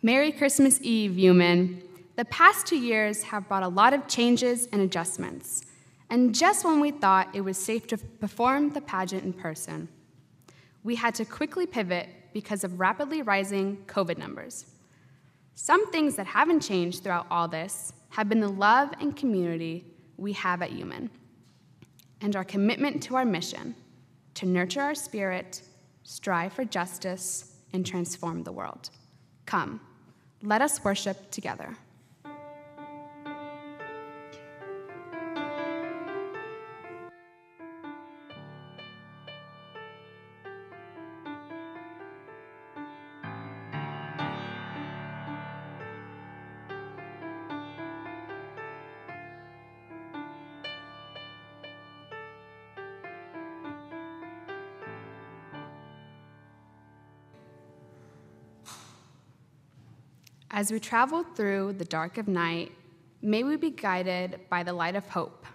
Merry Christmas Eve, UUMAN. The past 2 years have brought a lot of changes and adjustments, and just when we thought it was safe to perform the pageant in person, we had to quickly pivot because of rapidly rising COVID numbers. Some things that haven't changed throughout all this have been the love and community we have at UUMAN, and our commitment to our mission to nurture our spirit, strive for justice, and transform the world. Come, let us worship together. As we travel through the dark of night, may we be guided by the light of hope.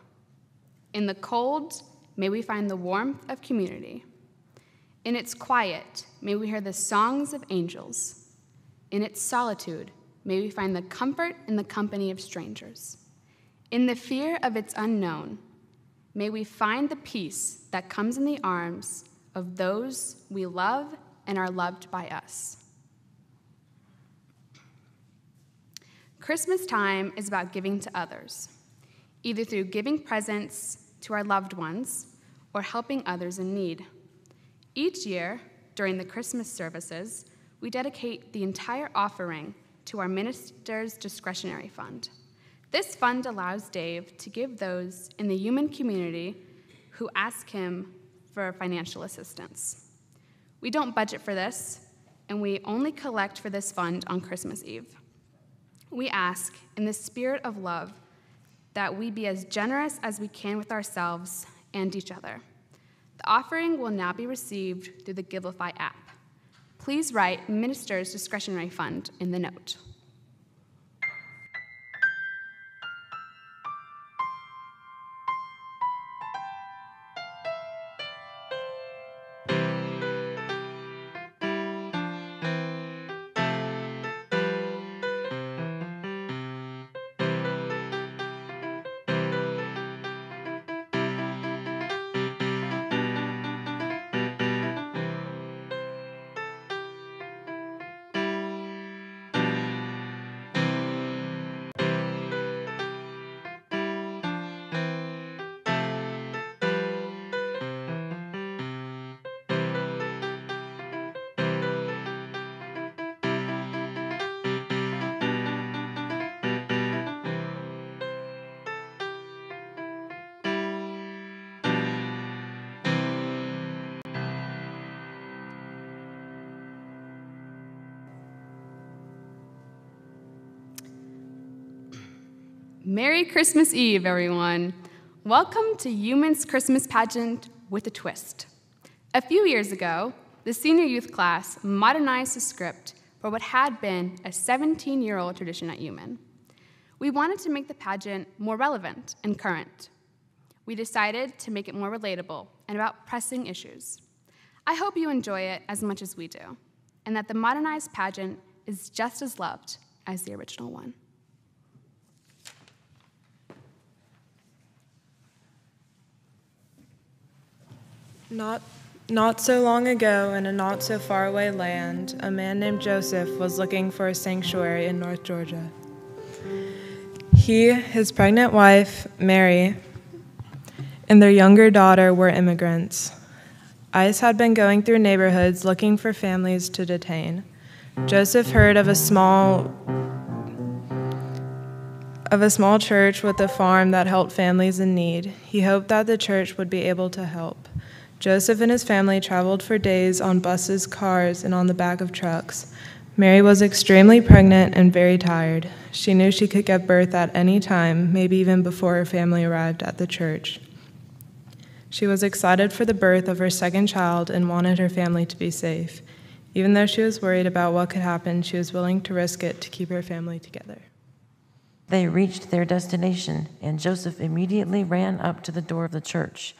In the cold, may we find the warmth of community. In its quiet, may we hear the songs of angels. In its solitude, may we find the comfort in the company of strangers. In the fear of its unknown, may we find the peace that comes in the arms of those we love and are loved by us. Christmas time is about giving to others, either through giving presents to our loved ones or helping others in need. Each year, during the Christmas services, we dedicate the entire offering to our minister's discretionary fund. This fund allows Dave to give those in the UUMAN community who ask him for financial assistance. We don't budget for this, and we only collect for this fund on Christmas Eve. We ask, in the spirit of love, that we be as generous as we can with ourselves and each other. The offering will now be received through the Givelify app. Please write Minister's Discretionary Fund in the note. Merry Christmas Eve, everyone. Welcome to UUMAN's Christmas pageant with a twist. A few years ago, the senior youth class modernized the script for what had been a 17-year-old tradition at UUMAN. We wanted to make the pageant more relevant and current. We decided to make it more relatable and about pressing issues. I hope you enjoy it as much as we do, and that the modernized pageant is just as loved as the original one. Not so long ago, in a not so far away land, a man named Joseph was looking for a sanctuary in North Georgia. He, his pregnant wife, Mary, and their younger daughter were immigrants. ICE had been going through neighborhoods looking for families to detain. Joseph heard of a small church with a farm that helped families in need. He hoped that the church would be able to help. Joseph and his family traveled for days on buses, cars, and on the back of trucks. Mary was extremely pregnant and very tired. She knew she could give birth at any time, maybe even before her family arrived at the church. She was excited for the birth of her second child and wanted her family to be safe. Even though she was worried about what could happen, she was willing to risk it to keep her family together. They reached their destination, and Joseph immediately ran up to the door of the church.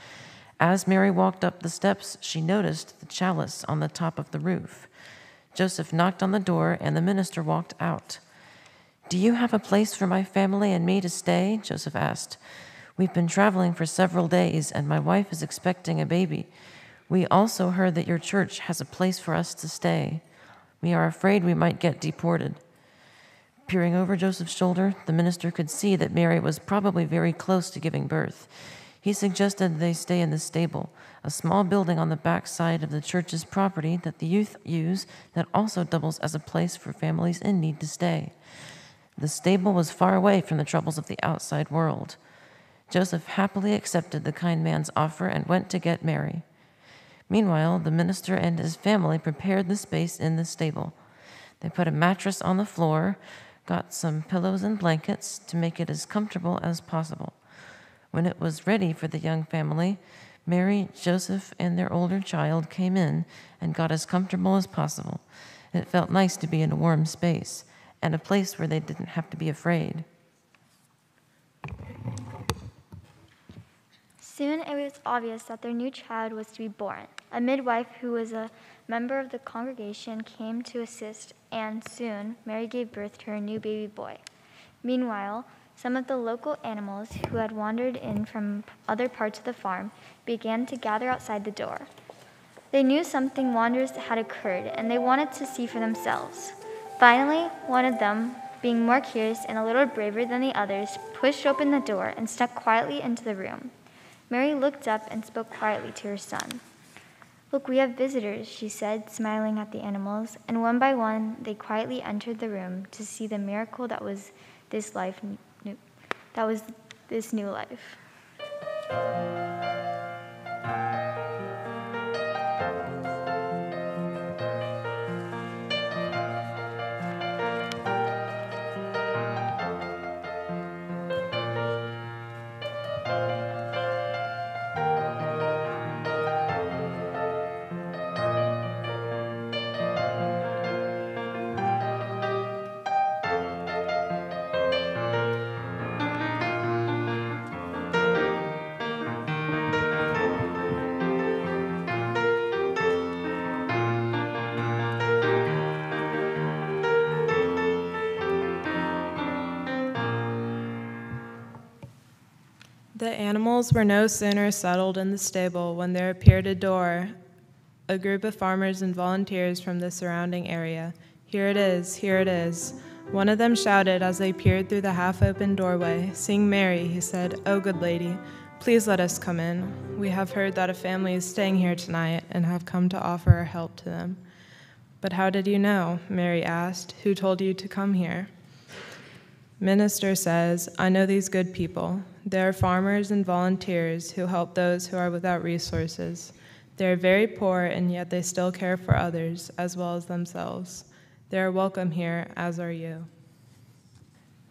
As Mary walked up the steps, she noticed the chalice on the top of the roof. Joseph knocked on the door, and the minister walked out. "Do you have a place for my family and me to stay?" Joseph asked. "We've been traveling for several days, and my wife is expecting a baby. We also heard that your church has a place for us to stay. We are afraid we might get deported." Peering over Joseph's shoulder, the minister could see that Mary was probably very close to giving birth. He suggested they stay in the stable, a small building on the back side of the church's property that the youth use that also doubles as a place for families in need to stay. The stable was far away from the troubles of the outside world. Joseph happily accepted the kind man's offer and went to get Mary. Meanwhile, the minister and his family prepared the space in the stable. They put a mattress on the floor, got some pillows and blankets to make it as comfortable as possible. When it was ready for the young family, Mary, Joseph, and their older child came in and got as comfortable as possible. It felt nice to be in a warm space and a place where they didn't have to be afraid. Soon it was obvious that their new child was to be born. A midwife who was a member of the congregation came to assist, and soon Mary gave birth to her new baby boy. Meanwhile, some of the local animals who had wandered in from other parts of the farm began to gather outside the door. They knew something wondrous had occurred, and they wanted to see for themselves. Finally, one of them, being more curious and a little braver than the others, pushed open the door and stepped quietly into the room. Mary looked up and spoke quietly to her son. "Look, we have visitors," she said, smiling at the animals, and one by one they quietly entered the room to see the miracle that was this new life. The animals were no sooner settled in the stable when there appeared a door, a group of farmers and volunteers from the surrounding area. "Here it is, here it is," one of them shouted as they peered through the half-open doorway. "Seeing Mary," he said. "Oh, good lady, please let us come in. We have heard that a family is staying here tonight and have come to offer our help to them." "But how did you know?" Mary asked. "Who told you to come here?" Minister says, "I know these good people. They are farmers and volunteers who help those who are without resources. They are very poor, and yet they still care for others as well as themselves. They are welcome here, as are you."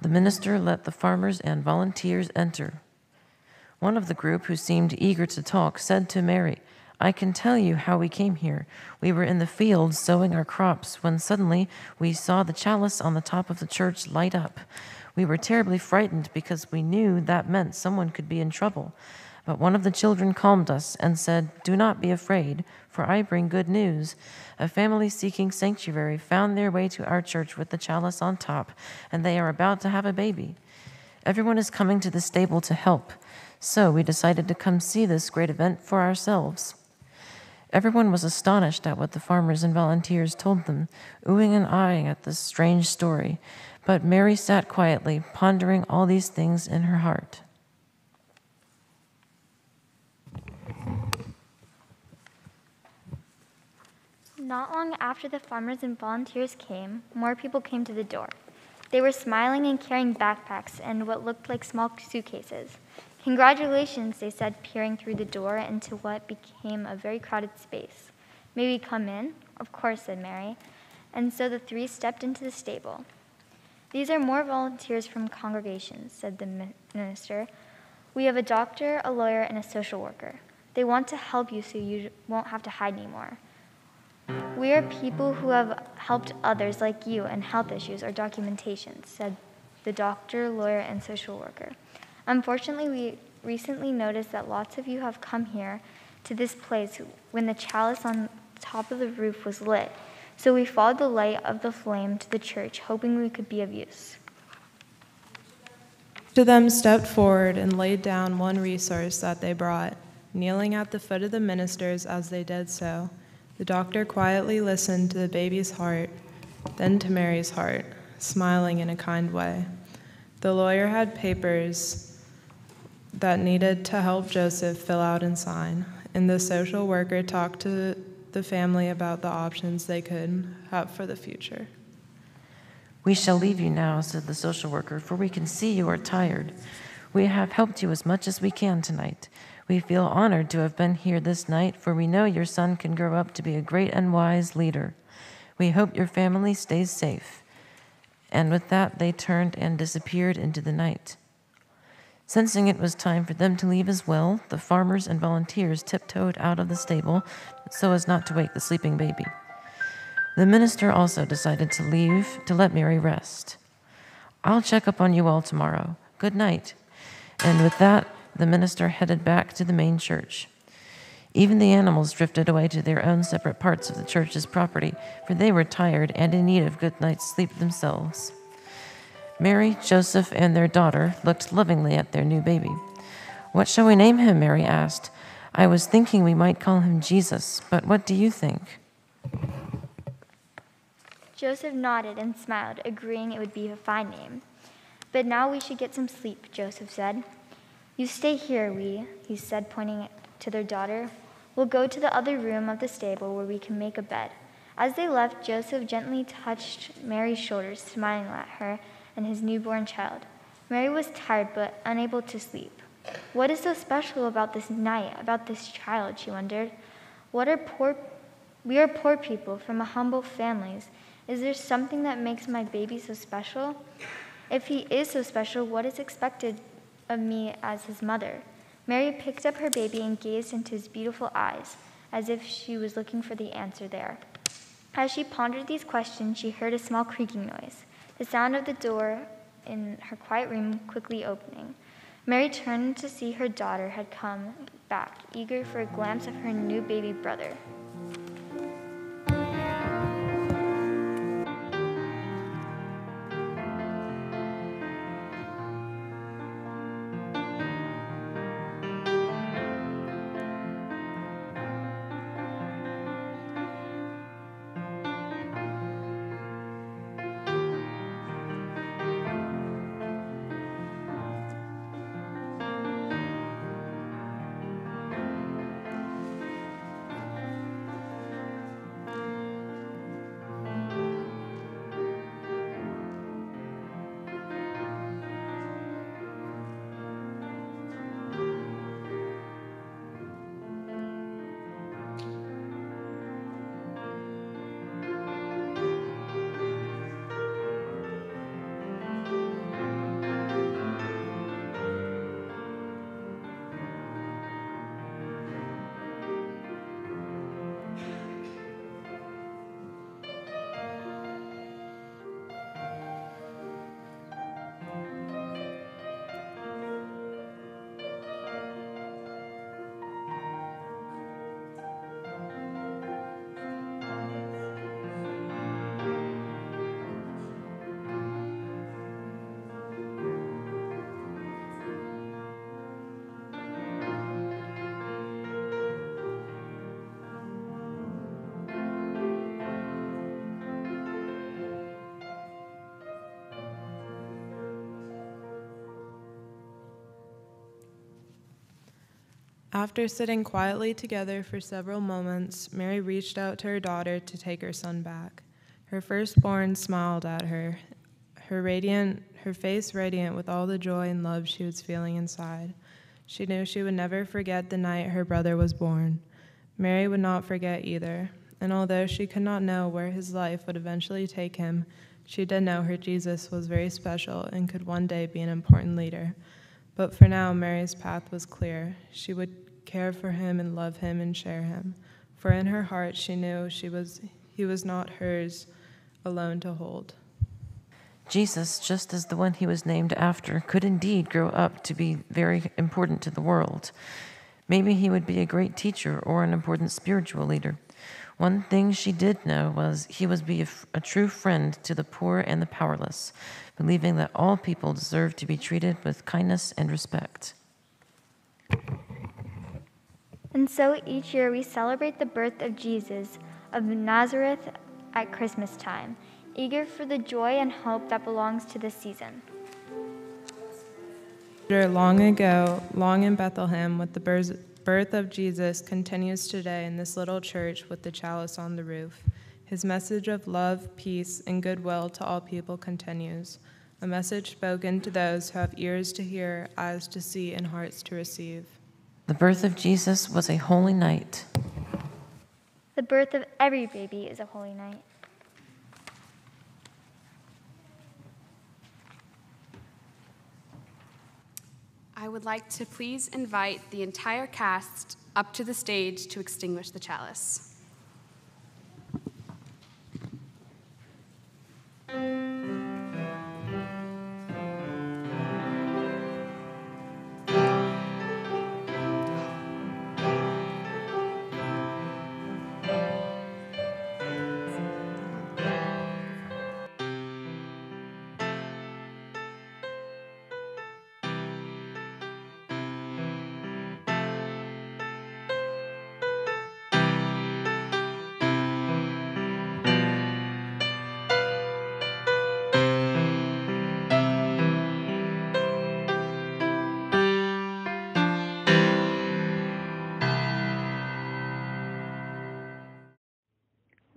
The minister let the farmers and volunteers enter. One of the group, who seemed eager to talk, said to Mary, "I can tell you how we came here. We were in the fields sowing our crops when suddenly we saw the chalice on the top of the church light up. We were terribly frightened because we knew that meant someone could be in trouble. But one of the children calmed us and said, 'Do not be afraid, for I bring good news. A family seeking sanctuary found their way to our church with the chalice on top, and they are about to have a baby. Everyone is coming to the stable to help, so we decided to come see this great event for ourselves.' Everyone was astonished at what the farmers and volunteers told them, oohing and eyeing at this strange story. But Mary sat quietly, pondering all these things in her heart. Not long after the farmers and volunteers came, more people came to the door. They were smiling and carrying backpacks and what looked like small suitcases. "Congratulations," they said, peering through the door into what became a very crowded space. "May we come in?" "Of course," said Mary. And so the three stepped into the stable. "These are more volunteers from congregations," said the minister. "We have a doctor, a lawyer, and a social worker. They want to help you so you won't have to hide anymore. We are people who have helped others like you in health issues or documentation," said the doctor, lawyer, and social worker. "Unfortunately, we recently noticed that lots of you have come here to this place when the chalice on top of the roof was lit. So we followed the light of the flame to the church, hoping we could be of use. Each of them stepped forward and laid down one resource that they brought. Kneeling at the foot of the ministers as they did so, the doctor quietly listened to the baby's heart, then to Mary's heart, smiling in a kind way. The lawyer had papers that needed to help Joseph fill out and sign, and the social worker talked to the family about the options they could have for the future. "We shall leave you now," said the social worker, "for we can see you are tired. We have helped you as much as we can tonight. We feel honored to have been here this night, for we know your son can grow up to be a great and wise leader. We hope your family stays safe." And with that, they turned and disappeared into the night. Sensing it was time for them to leave as well, the farmers and volunteers tiptoed out of the stable so as not to wake the sleeping baby. The minister also decided to leave to let Mary rest. "I'll check up on you all tomorrow. Good night." And with that, the minister headed back to the main church. Even the animals drifted away to their own separate parts of the church's property, for they were tired and in need of good night's sleep themselves. Mary, Joseph, and their daughter looked lovingly at their new baby. "What shall we name him?" Mary asked. "I was thinking we might call him Jesus, but what do you think?" Joseph nodded and smiled, agreeing it would be a fine name. "But now we should get some sleep," Joseph said. "You stay here, he said, pointing to their daughter. "We'll go to the other room of the stable where we can make a bed." As they left, Joseph gently touched Mary's shoulders, smiling at her and his newborn child. Mary was tired but unable to sleep. What is so special about this night, about this child, she wondered. We are poor people from humble families. Is there something that makes my baby so special? If he is so special, what is expected of me as his mother? Mary picked up her baby and gazed into his beautiful eyes, as if she was looking for the answer there. As she pondered these questions, she heard a small creaking noise, the sound of the door in her quiet room quickly opening. Mary turned to see her daughter had come back, eager for a glimpse of her new baby brother. After sitting quietly together for several moments, Mary reached out to her daughter to take her son back. Her firstborn smiled at her, her face radiant with all the joy and love she was feeling inside. She knew she would never forget the night her brother was born. Mary would not forget either, and although she could not know where his life would eventually take him, she did know her Jesus was very special and could one day be an important leader. But for now, Mary's path was clear. She would care for him and love him and share him. For in her heart, she knew he was not hers alone to hold. Jesus, just as the one he was named after, could indeed grow up to be very important to the world. Maybe he would be a great teacher or an important spiritual leader. One thing she did know was he would be a true friend to the poor and the powerless, believing that all people deserve to be treated with kindness and respect. And so each year we celebrate the birth of Jesus of Nazareth at Christmas time, eager for the joy and hope that belongs to this season. Long ago, long in Bethlehem, with the birth of Jesus continues today in this little church with the chalice on the roof. His message of love, peace, and goodwill to all people continues, a message spoken to those who have ears to hear, eyes to see, and hearts to receive. The birth of Jesus was a holy night. The birth of every baby is a holy night. I would like to please invite the entire cast up to the stage to extinguish the chalice.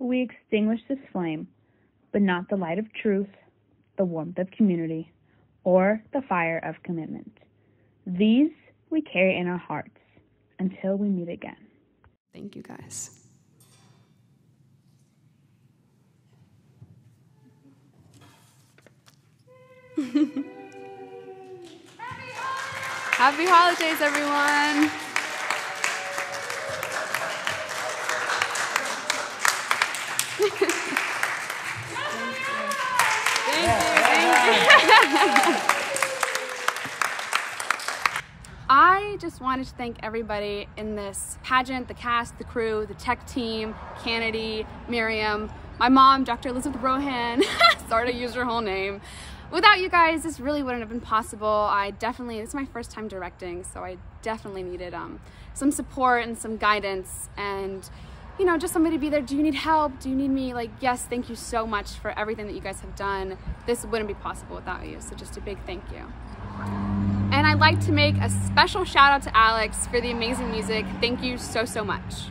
We extinguish this flame, but not the light of truth, the warmth of community, or the fire of commitment. These we carry in our hearts until we meet again. Thank you, guys. Happy holidays, everyone. I just wanted to thank everybody in this pageant, the cast, the crew, the tech team, Kennedy, Miriam, my mom, Dr. Elizabeth Rohan, sorry to use her whole name. Without you guys, this really wouldn't have been possible. This is my first time directing, so I definitely needed some support and some guidance and, you know, just somebody to be there. Do you need help? Do you need me? Like, yes, thank you so much for everything that you guys have done. This wouldn't be possible without you, so just a big thank you. And I'd like to make a special shout out to Alex for the amazing music. Thank you so, so much.